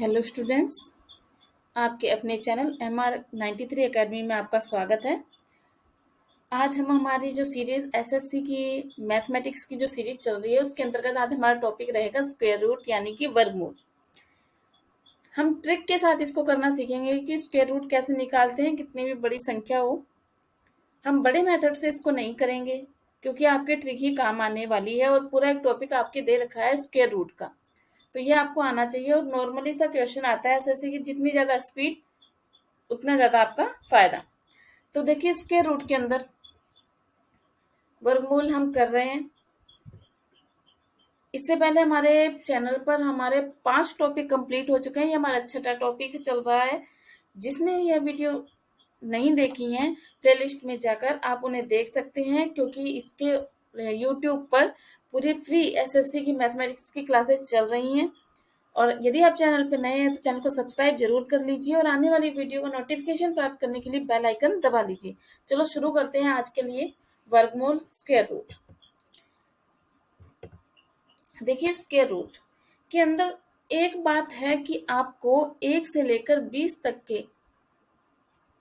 Hello students, आपके अपने channel MR93 academy में आपका स्वागत है। आज हम हमारी जो सीरीज एसएससी की मैथमेटिक्स की जो सीरीज चल रही है उसके अंतर्गत आज हमारा टॉपिक रहेगा स्क्वायर रूट यानी कि वर्गमूल। हम ट्रिक के साथ इसको करना सीखेंगे कि स्क्वायर रूट कैसे निकालते हैं कितनी भी बड़ी संख्या हो। हम बड़े मेथड से इसको नहीं करेंगे क्योंकि आपके ट्रिक ही काम आने वाली है और पूरा एक टॉपिक आपके दे रखा है स्क्वायर रूट का, तो ये आपको आना चाहिए। और नॉर्मली सा क्वेश्चन आता है एसएससी की, जितनी ज्यादा स्पीड उतना ज्यादा आपका फायदा। तो देखिए स्क्वायर रूट के अंदर वर्गमूल हम कर रहे हैं। इससे पहले हमारे चैनल पर हमारे 5 टॉपिक कंप्लीट हो चुके हैं। ये हमारा छठा टॉपिक चल रहा है। जिसने यह वीडियो नहीं देखी है प्लेलिस्ट में जाकर आप उन्हें देख सकते हैं, क्योंकि इसके यूट्यूब पर पूरी फ्री एसएससी की मैथमेटिक्स की क्लासेस चल रही हैं। और यदि आप चैनल पर नए हैं तो चैनल को सब्सक्राइब जरूर कर लीजिए और आने वाली वीडियो का नोटिफिकेशन प्राप्त करने के लिए बेल आइकन दबा लीजिए। चलो शुरू करते हैं आज के लिए वर्गमूल स्क्वायर रूट। देखिए स्क्वायर रूट के अंदर एक बात है कि आपको 1 से लेकर 20 तक के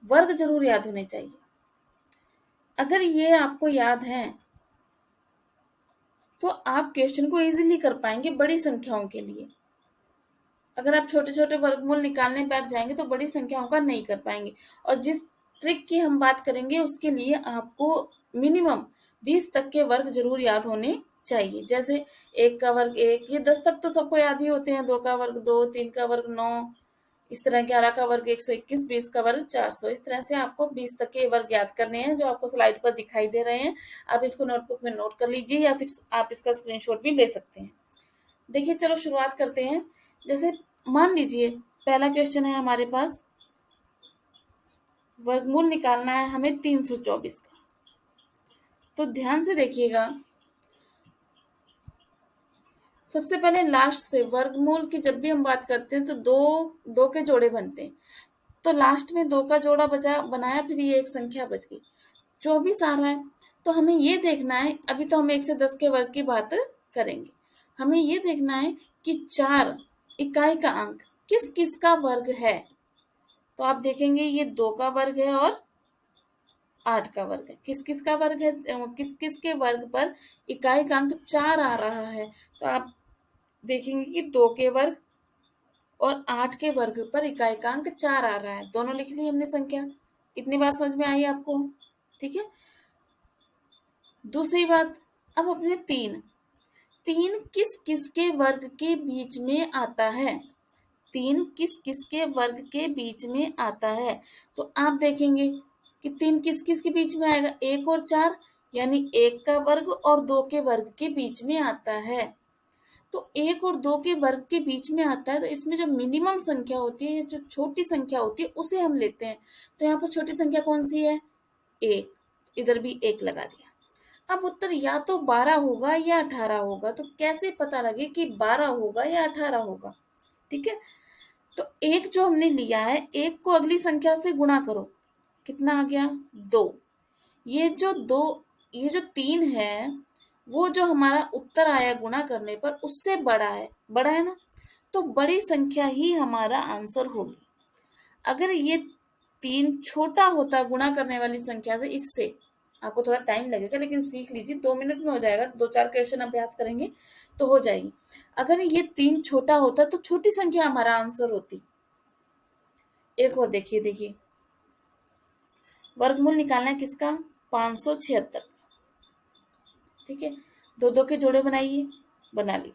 वर्ग जरूर याद होने चाहिए। अगर ये आपको याद है तो आप क्वेश्चन को इजीली कर पाएंगे बड़ी संख्याओं के लिए। अगर आप छोटे छोटे वर्गमूल निकालने बैठ जाएंगे तो बड़ी संख्याओं का नहीं कर पाएंगे। और जिस ट्रिक की हम बात करेंगे उसके लिए आपको मिनिमम 20 तक के वर्ग जरूर याद होने चाहिए। जैसे 1 का वर्ग 1, ये 10 तक तो सबको याद ही होते हैं। 2 का वर्ग 2, 3 का वर्ग 9, इस तरह 11 का वर्ग 121, 20 का वर्ग 400। इस तरह से आपको 20 तक के वर्ग याद करने हैं जो आपको स्लाइड पर दिखाई दे रहे हैं। आप इसको नोटबुक में नोट कर लीजिए या फिर आप इसका स्क्रीनशॉट भी ले सकते हैं। देखिए चलो शुरुआत करते हैं। जैसे मान लीजिए पहला क्वेश्चन है हमारे पास, वर्गमूल निकालना है हमें 324 का। तो ध्यान से देखिएगा, सबसे पहले लास्ट से वर्गमूल की जब भी हम बात करते हैं तो दो दो के जोड़े बनते हैं। तो लास्ट में 2 का जोड़ा बचा बनाया, फिर ये एक संख्या बच गई, 24 आ रहा है। तो हमें ये देखना है, अभी तो हम 1 से 10 के वर्ग की बात करेंगे। हमें ये देखना है कि 4 इकाई का अंक किस किस का वर्ग है। तो आप देखेंगे ये 2 का वर्ग है और 8 का वर्ग है। किस किस का वर्ग है, किस किस के वर्ग पर इकाई का अंक 4 आ रहा है। तो आप देखेंगे कि 2 के वर्ग और 8 के वर्ग पर इकाई का अंक 4 आ रहा है। दोनों लिख ली हमने संख्या। इतनी बात समझ में आई आपको? ठीक है। दूसरी बात, अब अपने 3 किस किस के वर्ग के बीच में आता है। 3 किस किस के वर्ग के बीच में आता है। तो आप देखेंगे कि 3 किस किस के बीच में आएगा, 1 और 4, यानी 1 का वर्ग और 2 के वर्ग के बीच में आता है। तो 1 और 2 के वर्ग के बीच में आता है, तो इसमें जो मिनिमम संख्या होती है, जो छोटी संख्या होती है उसे हम लेते हैं। तो यहाँ पर छोटी संख्या कौन सी है? 1। इधर भी 1 लगा दिया। अब उत्तर या तो 12 होगा या 18 होगा। तो कैसे पता लगे कि 12 होगा या 18 होगा? ठीक है। तो 1 जो हमने लिया है, 1 को अगली संख्या से गुणा करो, कितना आ गया? 2। ये जो 3 है वो जो हमारा उत्तर आया गुणा करने पर उससे बड़ा है ना। तो बड़ी संख्या ही हमारा आंसर होगी। अगर ये 3 छोटा होता गुणा करने वाली संख्या से, इससे आपको थोड़ा टाइम लगेगा लेकिन सीख लीजिए, 2 मिनट में हो जाएगा। 2-4 क्वेश्चन अभ्यास करेंगे तो हो जाएगी। अगर ये 3 छोटा होता तो छोटी संख्या हमारा आंसर होती। एक और देखिए वर्गमूल निकालना है किसका? 576। ठीक है, 2 के जोड़े बनाइए, बना लिए।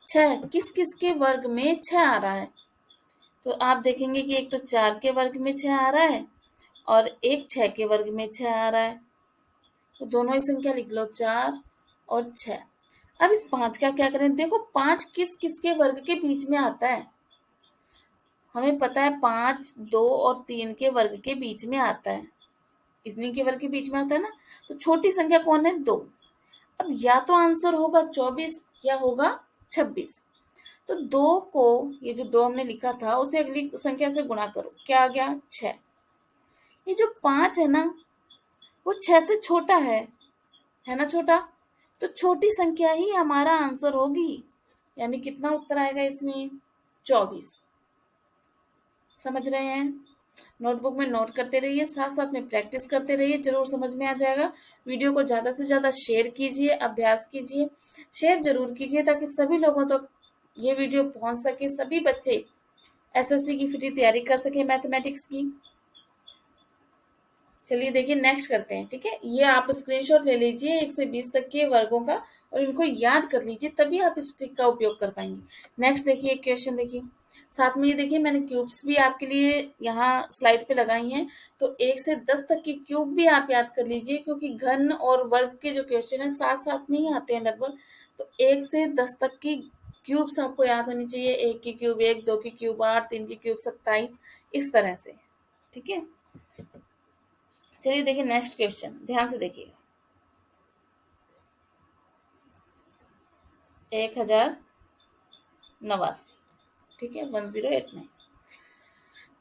6 किस किस के वर्ग में 6 आ रहा है। तो आप देखेंगे कि एक तो 4 के वर्ग में 6 आ रहा है और एक 6 के वर्ग में 6 आ रहा है। तो दोनों ही संख्या लिख लो, 4 और 6। अब इस 5 का क्या करें? देखो 5 किस किस के वर्ग के बीच में आता है। हमें पता है 5 2 और 3 के वर्ग के बीच में आता है, इतनी के वर्ग के बीच में आता है ना। तो छोटी संख्या कौन है? 2। अब या तो आंसर होगा 24 या होगा 26। तो 2 को, ये जो 2 हमने लिखा था उसे अगली संख्या से गुणा करो, क्या आ गया? 6। ये जो 5 है ना वो 6 से छोटा है ना छोटा। तो छोटी संख्या ही हमारा आंसर होगी, यानी कितना उत्तर आएगा इसमें? 24। समझ रहे हैं? नोटबुक में नोट करते रहिए, साथ साथ में प्रैक्टिस करते रहिए, जरूर समझ में आ जाएगा। वीडियो को ज़्यादा से ज़्यादा शेयर कीजिए, अभ्यास कीजिए, शेयर जरूर कीजिए ताकि सभी लोगों तक ये वीडियो पहुंच सके, सभी बच्चे एसएससी की फ्री तैयारी कर सके मैथमेटिक्स की। चलिए देखिए नेक्स्ट करते हैं, ठीक है। ये आप स्क्रीनशॉट ले लीजिए 1 से 20 तक के वर्गों का और इनको याद कर लीजिए, तभी आप इस ट्रिक का उपयोग कर पाएंगे। नेक्स्ट देखिए क्वेश्चन देखिए, साथ में ये देखिए मैंने क्यूब्स भी आपके लिए यहाँ स्लाइड पे लगाई हैं, तो 1 से 10 तक की क्यूब भी आप याद कर लीजिए, क्योंकि घन और वर्ग के जो क्वेश्चन है साथ साथ में ही आते हैं लगभग। तो 1 से 10 तक की क्यूब्स आपको याद होनी चाहिए, 1 की क्यूब 1, 2 की क्यूब 8, 3 की क्यूब 27, इस तरह से, ठीक है। चलिए देखिए नेक्स्ट क्वेश्चन, ध्यान से देखिए। 1089, ठीक है, 1089।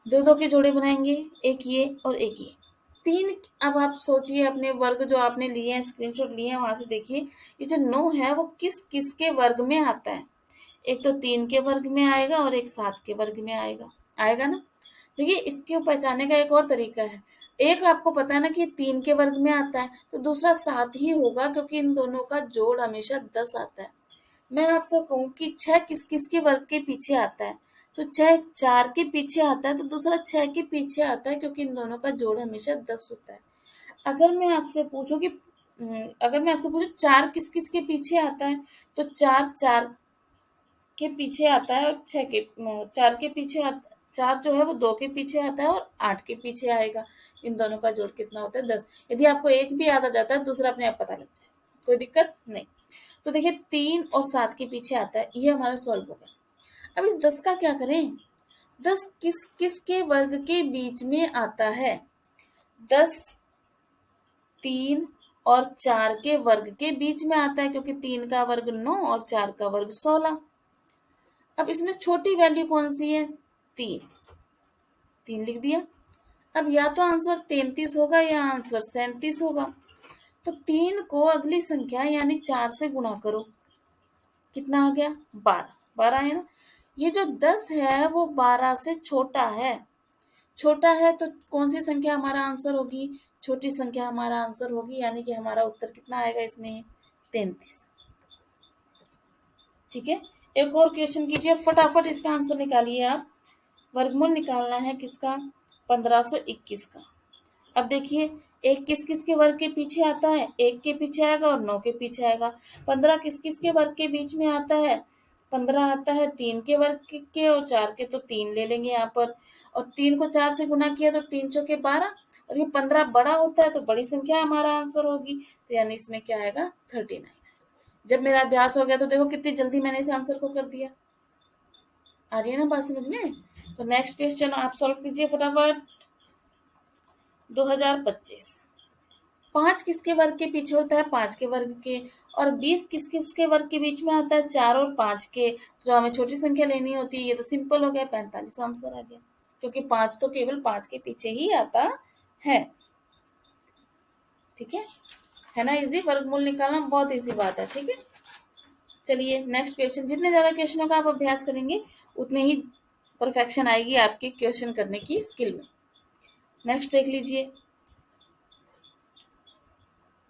दो दो के जोड़े बनाएंगे, एक ये और एक ये, तीन। अब आप सोचिए अपने वर्ग जो आपने लिए हैं, स्क्रीनशॉट लिए हैं, वहां से देखिए ये जो 9 है वो किस किस के वर्ग में आता है। एक तो 3 के वर्ग में आएगा और एक 7 के वर्ग में आएगा, आएगा ना। देखिए इसके पहचानने का एक और तरीका है। एक आपको पता है ना कि 3 के वर्ग में आता है, तो दूसरा 7 ही होगा, क्योंकि इन दोनों का जोड़ हमेशा 10 आता है। मैं आपसे कहूँ कि 6 किस किस के वर्ग के पीछे आता है, तो 6 4 के पीछे आता है, तो दूसरा 6 के पीछे आता है, क्योंकि इन दोनों का जोड़ हमेशा 10 होता है। अगर मैं आपसे पूछूं कि अगर मैं आपसे पूछूं 4 किस किस के पीछे आता है, तो 4 4 के पीछे आता है और 6 के 4 के पीछे 4 जो है वो 2 के पीछे आता है और 8 के पीछे आएगा। इन दोनों का जोड़ कितना होता है? 10। यदि आपको एक भी याद आ जाता है, दूसरा अपने आप पता लग जाए, कोई दिक्कत नहीं। तो देखिए 3 और 7 के पीछे आता है, ये हमारा सॉल्व हो गया। अब इस 10 का क्या करें? 10 किस किस के वर्ग के बीच में आता है? 10 3 और 4 के वर्ग के बीच में आता है, क्योंकि 3 का वर्ग 9 और 4 का वर्ग 16। अब इसमें छोटी वैल्यू कौन सी है? 3, 3 लिख दिया। अब या तो आंसर 33 होगा या आंसर 37 होगा। तो 3 को अगली संख्या यानी 4 से गुणा करो, कितना आ गया? 12, 12 है ना। ये जो 10 है वो 12 से छोटा है, छोटा है, तो कौन सी संख्या हमारा आंसर होगी? छोटी संख्या हमारा आंसर होगी, यानी कि हमारा उत्तर कितना आएगा इसमें? 33, ठीक है। एक और क्वेश्चन कीजिए, फटाफट इसका आंसर निकालिए आप। वर्गमूल निकालना है किसका? 1521 का। अब देखिए एक किस किस के वर्ग के पीछे आता है? एक के पीछे आएगा और 9 के पीछे आएगा। 15 किस किस के वर्ग के बीच में आता है? 15 आता है 3 के वर्ग के और 4 के, तो 3 ले लेंगे यहाँ पर। और 3 को 4 से गुना किया तो 3 चौके 12, और ये 15 बड़ा होता है तो बड़ी संख्या हमारा आंसर होगी, तो यानी इसमें क्या आएगा? 39। जब मेरा अभ्यास हो गया तो देखो कितनी जल्दी मैंने इस आंसर को कर दिया। आ रही है ना बात समझ में? तो नेक्स्ट क्वेश्चन आप सॉल्व कीजिए फटाफट। 2025, 5 किसके वर्ग के पीछे होता है? 5 के वर्ग के। और 20 किस किस के वर्ग के बीच में आता है? 4 और 5 के। जो हमें छोटी संख्या लेनी होती है, ये तो सिंपल हो गया, 45 आंसर आ गया, क्योंकि 5 तो केवल 5 के पीछे ही आता है, ठीक है ना। इजी, वर्गमूल निकालना बहुत इजी बात है, ठीक है। चलिए नेक्स्ट क्वेश्चन। जितने ज्यादा क्वेश्चनों का आप अभ्यास करेंगे उतने ही परफेक्शन आएगी आपकी क्वेश्चन करने की स्किल में। नेक्स्ट देख लीजिए,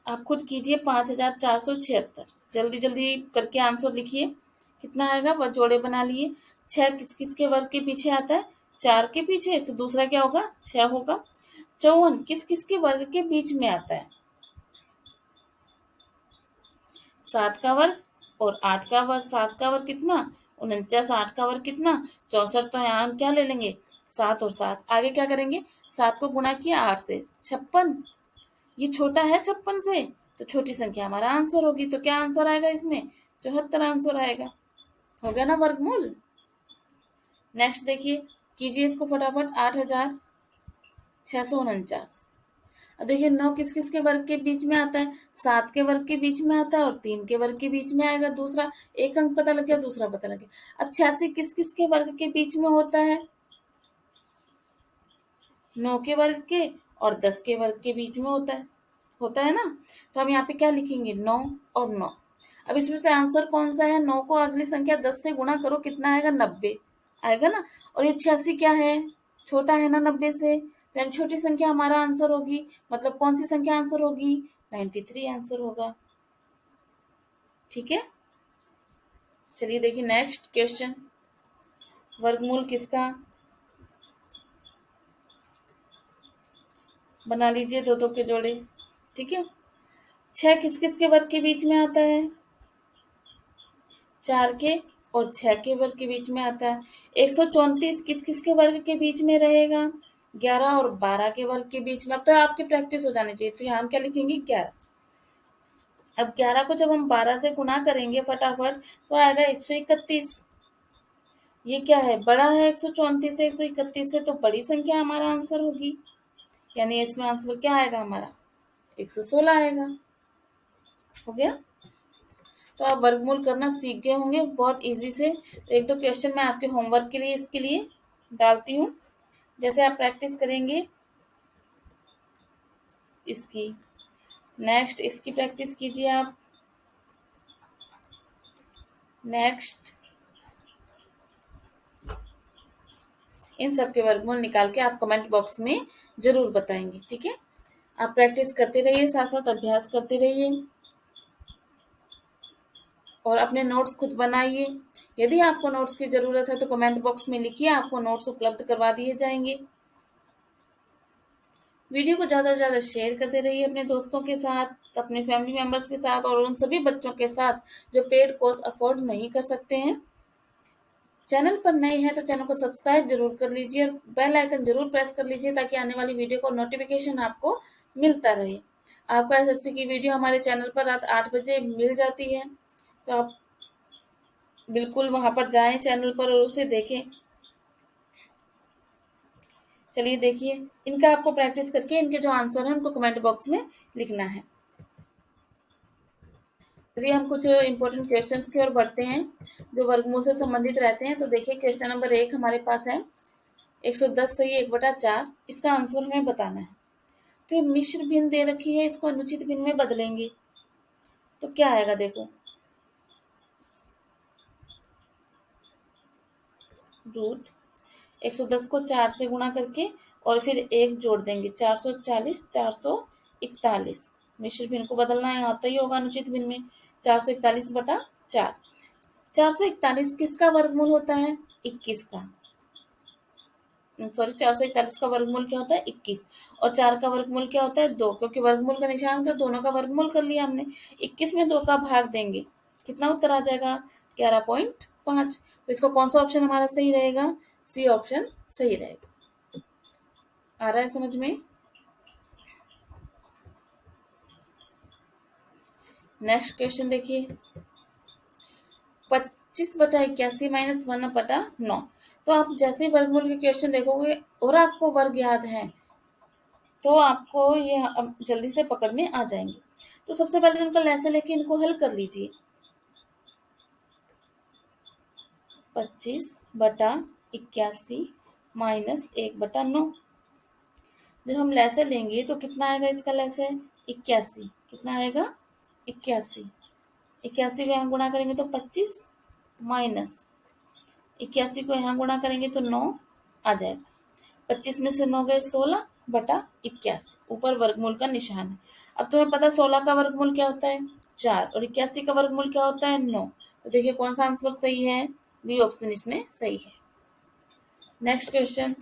आप खुद कीजिए। 5476, जल्दी जल्दी करके आंसर लिखिए, कितना आएगा? वह जोड़े बना लिए। 6 किस किस के वर्ग के पीछे आता है? 4 के पीछे, तो दूसरा क्या होगा? 6 होगा। 54 किस किस के वर्ग के बीच में आता है? 7 का वर्ग और 8 का वर्ग। 7 का वर्ग कितना? 49। 8 का वर्ग कितना? 64। तो यहाँ हम क्या ले लेंगे? 7 और 7, आगे क्या करेंगे? 7 को गुणा किया 8 से, 56। ये छोटा है 56 से, तो छोटी संख्या हमारा आंसर होगी, तो क्या आंसर आएगा इसमें? 74 आंसर आएगा। हो गया ना वर्गमूल। नेक्स्ट देखिए, कीजिए इसको फटाफट। 8649। अब देखिए 9 किस किस के वर्ग के बीच में आता है? 7 के वर्ग के बीच में आता है और 3 के वर्ग के बीच में आएगा। दूसरा एक अंक पता लग गया, दूसरा पता लग गया। अब 86 किस किस के वर्ग के बीच में होता है? 9 के वर्ग के और 10 के वर्ग के बीच में होता है ना। तो हम यहाँ पे क्या लिखेंगे? 9 और 9। अब इसमें से आंसर कौन सा है? 9 को अगली संख्या 10 से गुणा करो, कितना आएगा? 90 आएगा ना। और ये 86 क्या है? छोटा है ना 90 से, तो यानी छोटी संख्या हमारा आंसर होगी। मतलब कौन सी संख्या आंसर होगी? 93 आंसर होगा। ठीक है, चलिए देखिए नेक्स्ट क्वेश्चन। वर्गमूल किसका? बना लीजिए दो दो के जोड़े। ठीक है, 6 किस किस के वर्ग के बीच में आता है? 4 के और 6 के वर्ग के बीच में आता है। 134 किस किस के वर्ग के बीच में रहेगा? 11 और 12 के वर्ग के बीच में। अब तो आपकी प्रैक्टिस हो जानी चाहिए। तो यहाँ हम क्या लिखेंगे? 11। अब 11 को जब हम 12 से गुणा करेंगे फटाफट, तो आएगा 131। ये क्या है? बड़ा है 134 से, 131 से, तो बड़ी संख्या हमारा आंसर होगी। यानी इसमें आंसर क्या आएगा हमारा? 116 आएगा। हो गया। तो आप वर्गमूल करना सीख गए होंगे बहुत इजी से। तो एक दो क्वेश्चन मैं आपके होमवर्क के लिए इसके लिए डालती हूँ, जैसे आप प्रैक्टिस करेंगे इसकी। नेक्स्ट इसकी प्रैक्टिस कीजिए आप। नेक्स्ट इन सब के वर्गमूल निकाल के आप कमेंट बॉक्स में जरूर बताएंगे। ठीक है, आप प्रैक्टिस करते रहिए, साथ साथ अभ्यास करते रहिए और अपने नोट्स खुद बनाइए। यदि आपको नोट्स की जरूरत है तो कमेंट बॉक्स में लिखिए, आपको नोट्स उपलब्ध करवा दिए जाएंगे। वीडियो को ज़्यादा से ज़्यादा शेयर करते रहिए अपने दोस्तों के साथ, अपने फैमिली मेंबर्स के साथ और उन सभी बच्चों के साथ जो पेड कोर्स अफोर्ड नहीं कर सकते हैं। चैनल पर नए हैं तो चैनल को सब्सक्राइब जरूर कर लीजिए और बेल आइकन जरूर प्रेस कर लीजिए ताकि आने वाली वीडियो को नोटिफिकेशन आपको मिलता रहे। आपको एसएससी की वीडियो हमारे चैनल पर रात 8 बजे मिल जाती है, तो आप बिल्कुल वहां पर जाएं चैनल पर और उसे देखें। चलिए देखिए, इनका आपको प्रैक्टिस करके इनके जो आंसर है उनको कमेंट बॉक्स में लिखना है। चलिए हम कुछ इंपॉर्टेंट क्वेश्चंस की ओर बढ़ते हैं जो वर्गमूल से संबंधित रहते हैं। तो देखिए क्वेश्चन नंबर 1 हमारे पास है 110 सही 1/4, इसका आंसर हमें बताना है। तो ये मिश्र भिन्न दे रखी है, इसको अनुचित भिन्न में बदलेंगे तो क्या आएगा? देखो, रूट 110 को 4 से गुणा करके और फिर 1 जोड़ देंगे, 440 441। मिश्र भिन्न को बदलना है, आता ही होगा अनुचित भिन्न में। 441/4। 441 किसका वर्गमूल होता है? 21 का। सॉरी, 441 का वर्गमूल क्या होता है? 21। और 4 का वर्गमूल क्या होता है? 2, क्योंकि वर्गमूल का निशान था, दोनों का वर्गमूल कर लिया हमने। 21 में 2 का भाग देंगे, कितना उत्तर आ जाएगा? 11.5। तो इसको कौन सा ऑप्शन हमारा सही रहेगा? सी ऑप्शन सही रहेगा। आ रहा है समझ में? नेक्स्ट क्वेश्चन देखिए, 25/81 - 1/9। तो आप जैसे ही वर्गमूल के क्वेश्चन देखोगे और आपको वर्ग याद है तो आपको ये अब जल्दी से पकड़ में आ जाएंगे। तो सबसे पहले इनका लेसन लेके इनको हल कर लीजिए। 25/81 - 1/9। जब हम लेसन लेंगे तो कितना आएगा इसका लेसन? 81। कितना आएगा? 81। 81 को यहाँ गुणा करेंगे तो 25 माइनस 81 को यहाँ गुणा करेंगे तो 9 आ जाएगा। 25 में से 9 गए 16/81। ऊपर वर्गमूल का निशान है। अब तुम्हें पता 16 का वर्गमूल क्या होता है? 4। और 81 का वर्गमूल क्या होता है? 9। तो देखिए कौन सा आंसर सही है? बी ऑप्शन इसमें सही है। नेक्स्ट क्वेश्चन,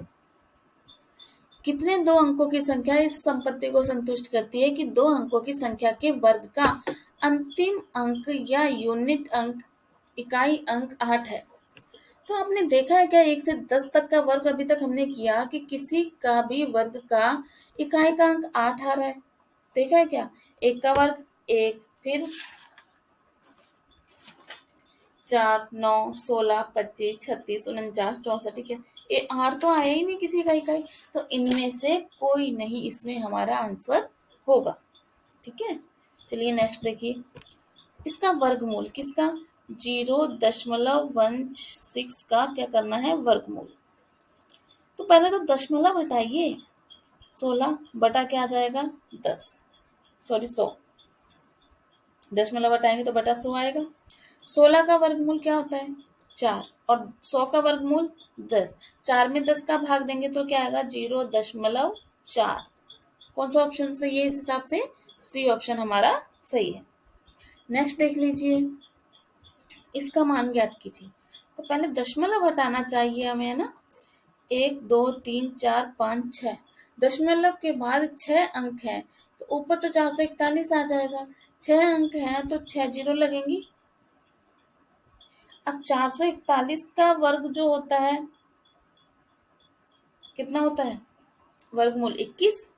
कितने दो अंकों की संख्या इस संपत्ति को संतुष्ट करती है कि दो अंकों की संख्या के वर्ग का अंतिम अंक या यूनिट अंक इकाई अंक 8 है? तो आपने देखा है क्या 1 से 10 तक का वर्ग अभी तक हमने किया कि किसी का भी वर्ग का इकाई का अंक 8 आ रहा है? देखा है क्या? 1 का वर्ग 1, फिर 4, 9, 16, 25, 36, 49, 64। ठीक है, ये 8 तो आया ही नहीं किसी का इकाई, तो इनमें से कोई नहीं इसमें हमारा आंसर होगा। ठीक है, चलिए नेक्स्ट देखिए, इसका वर्गमूल किसका? 0.16 का क्या करना है? वर्गमूल। तो पहले तो दशमलव हटाइए, 16 बटा क्या आ जाएगा? 10, सॉरी 100। दशमलव हटाएंगे तो बटा 100 आएगा। 16 का वर्गमूल क्या होता है? 4 और 100 का वर्गमूल 10। 4 में 10 का भाग देंगे तो क्या आएगा 0.4। कौन सा ऑप्शन सही है इस हिसाब से? सी ऑप्शन हमारा सही है। नेक्स्ट देख लीजिए, इसका मान ज्ञात कीजिए। तो पहले दशमलव हटाना चाहिए हमें, है ना। 1 2 3 4 5 6, दशमलव के बाद 6 अंक है तो ऊपर तो 441 आ जाएगा। 6 अंक है तो 6 जीरो लगेंगी। अब 441 का वर्ग जो होता है कितना होता है? वर्गमूल 21।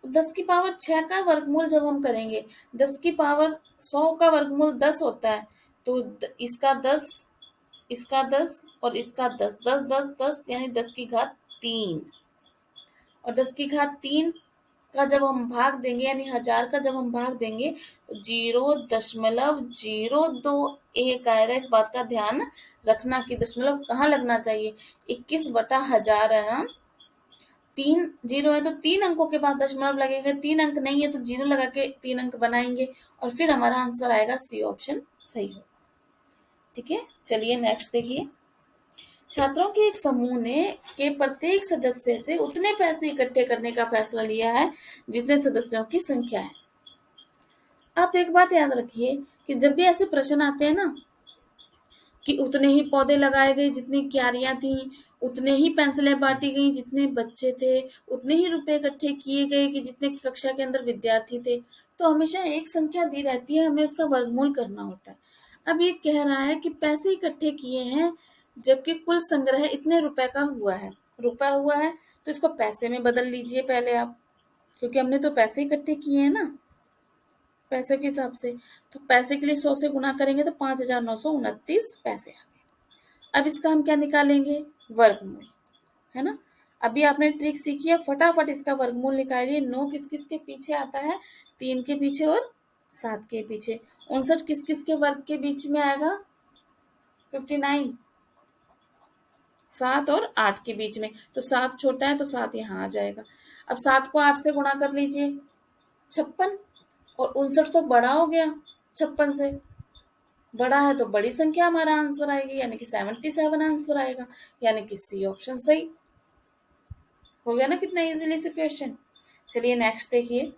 10 की पावर 6 का वर्गमूल जब हम करेंगे, 10 की पावर 100 का वर्गमूल 10 होता है, तो इसका 10, इसका 10 और इसका 10, 10 10 10 यानी 10 की घात 3। और 10 की घात 3 का जब हम भाग देंगे यानी 1000 का जब हम भाग देंगे तो 0.021 आएगा। इस बात का ध्यान रखना कि दशमलव कहाँ लगना चाहिए, 21/1000 है ना। 3 जीरो है तो 3 अंकों के बाद दशमलव लगेगा, 3 अंक नहीं है तो जीरो लगा के 3 अंक बनाएंगे और फिर हमारा आंसर आएगा सी ऑप्शन सही हो। ठीक है, चलिए नेक्स्ट देखिए। छात्रों के एक समूह ने के प्रत्येक सदस्य से उतने पैसे इकट्ठे करने का फैसला लिया है जितने सदस्यों की संख्या है। आप एक बात याद रखिए कि जब भी ऐसे प्रश्न आते हैं ना कि उतने ही पौधे लगाए गए जितनी क्यारियां थी, उतने ही पेंसिलें बांटी गई जितने बच्चे थे, उतने ही रुपए इकट्ठे किए गए कि जितने कक्षा के अंदर विद्यार्थी थे, तो हमेशा एक संख्या दी रहती है, हमें उसका वर्गमूल करना होता है। अब ये कह रहा है कि पैसे इकट्ठे किए हैं जबकि कुल संग्रह इतने रुपए का हुआ है, रुपया हुआ है तो इसको पैसे में बदल लीजिए पहले आप, क्योंकि हमने तो पैसे इकट्ठे किए हैं ना पैसे के हिसाब से। तो पैसे के लिए 100 से गुना करेंगे तो 5,929 पैसे आ गए। अब इसका हम क्या निकालेंगे? वर्गमूल, है ना। अभी आपने ट्रिक सीखी है, फटाफट इसका वर्गमूल निकालिए। 9 किस किस के पीछे आता है? 3 के पीछे और 7 के पीछे। 59 किस किस के वर्ग के बीच में आएगा? 59। 7 और 8 के बीच में, तो 7 छोटा है तो 7 यहाँ आ जाएगा। अब 7 को 8 से गुणा कर लीजिए, 56। और 59 तो बड़ा हो गया 56 से, बड़ा है तो बड़ी संख्या हमारा आंसर आएगी, यानी कि 77 आंसर आएगा, यानी कि सी ऑप्शन सही हो गया ना। कितना इजीली से क्वेश्चन। चलिए नेक्स्ट देखिए,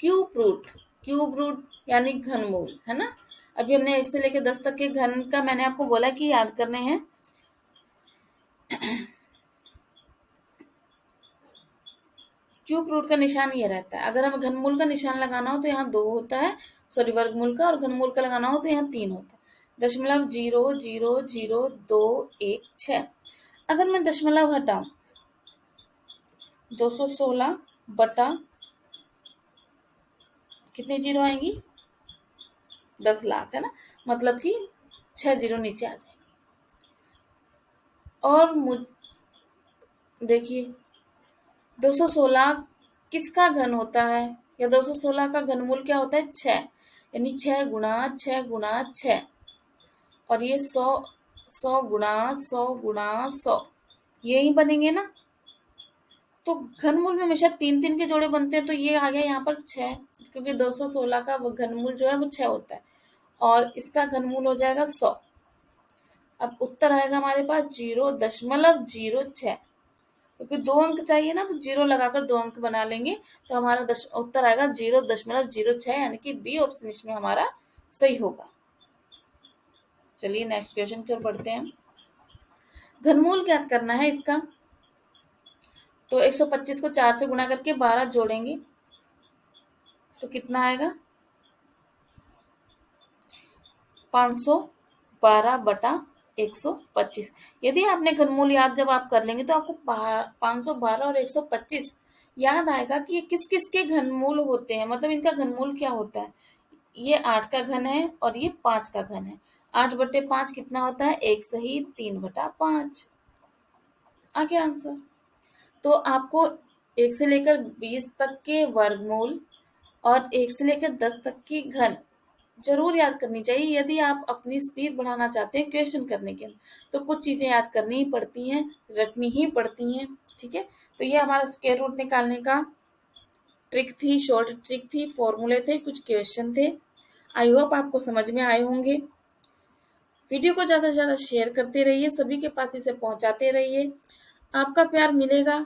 क्यूब रूट। क्यूब रूट यानी घनमूल, है ना। अभी हमने 1 से लेकर 10 तक के घन का मैंने आपको बोला कि याद करने हैं। क्यूब रूट का निशान ये रहता है। अगर हमें घनमूल का निशान लगाना हो तो यहाँ 2 होता है, सॉरी वर्गमूल का, और घनमूल का लगाना हो तो यहाँ 3 होता है। दशमलव 0.00216। अगर मैं दशमलव हटाऊं 216 बटा कितनी जीरो आएंगी? 10 लाख, है ना। मतलब कि 6 जीरो नीचे आ जाएंगे। और देखिए 216 किसका घन होता है, या 216 का घनमूल क्या होता है? 6, यानी 6 गुणा 6 गुणा 6, और ये 100 100 गुणा 100 गुणा 100, यही बनेंगे ना। तो घनमूल में हमेशा 3 3 के जोड़े बनते हैं, तो ये आ गया यहाँ पर 6, क्योंकि 216 का घनमूल जो है वो 6 होता है, और इसका घनमूल हो जाएगा 100। अब उत्तर आएगा हमारे पास 0.06, क्योंकि 2 अंक चाहिए ना, तो 0 लगाकर 2 अंक बना लेंगे, तो हमारा उत्तर आएगा 0.06, यानी कि बी ऑप्शन इसमें हमारा सही होगा। चलिए नेक्स्ट क्वेश्चन की ओर बढ़ते हैं। घनमूल ज्ञात करना है इसका, तो 125 को 4 से गुणा करके 12 जोड़ेंगे तो कितना आएगा? 512/125। यदि आपने घनमूल याद जब आप कर लेंगे तो आपको 512 और 125 याद आएगा कि ये किस किस के घनमूल होते हैं, मतलब इनका घनमूल क्या होता है। ये 8 का घन है और ये 5 का घन है। 8/5 कितना होता है? 1 सही 3/5 आ गया आंसर। तो आपको 1 से लेकर 20 तक के वर्गमूल और 1 से लेकर 10 तक की घन जरूर याद करनी चाहिए। यदि आप अपनी स्पीड बढ़ाना चाहते हैं क्वेश्चन करने के, तो कुछ चीजें याद करनी ही पड़ती हैं, रटनी ही पड़ती हैं। ठीक है, तो ये हमारा स्क्वायर रूट निकालने का ट्रिक थी, शॉर्ट ट्रिक थी, फॉर्मूले थे, कुछ क्वेश्चन थे। आई होप आपको समझ में आए होंगे। वीडियो को ज़्यादा से ज़्यादा शेयर करते रहिए, सभी के पास इसे पहुंचाते रहिए। आपका प्यार मिलेगा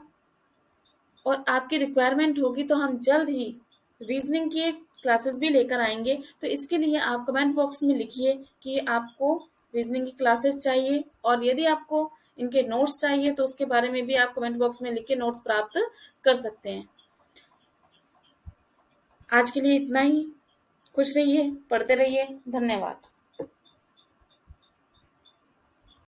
और आपकी रिक्वायरमेंट होगी तो हम जल्द ही रीजनिंग की क्लासेस भी लेकर आएंगे। तो इसके लिए आप कमेंट बॉक्स में लिखिए कि आपको रीजनिंग की क्लासेस चाहिए, और यदि आपको इनके नोट्स चाहिए तो उसके बारे में भी आप कमेंट बॉक्स में लिख के नोट्स प्राप्त कर सकते हैं। आज के लिए इतना ही। खुश रहिए, पढ़ते रहिए। धन्यवाद।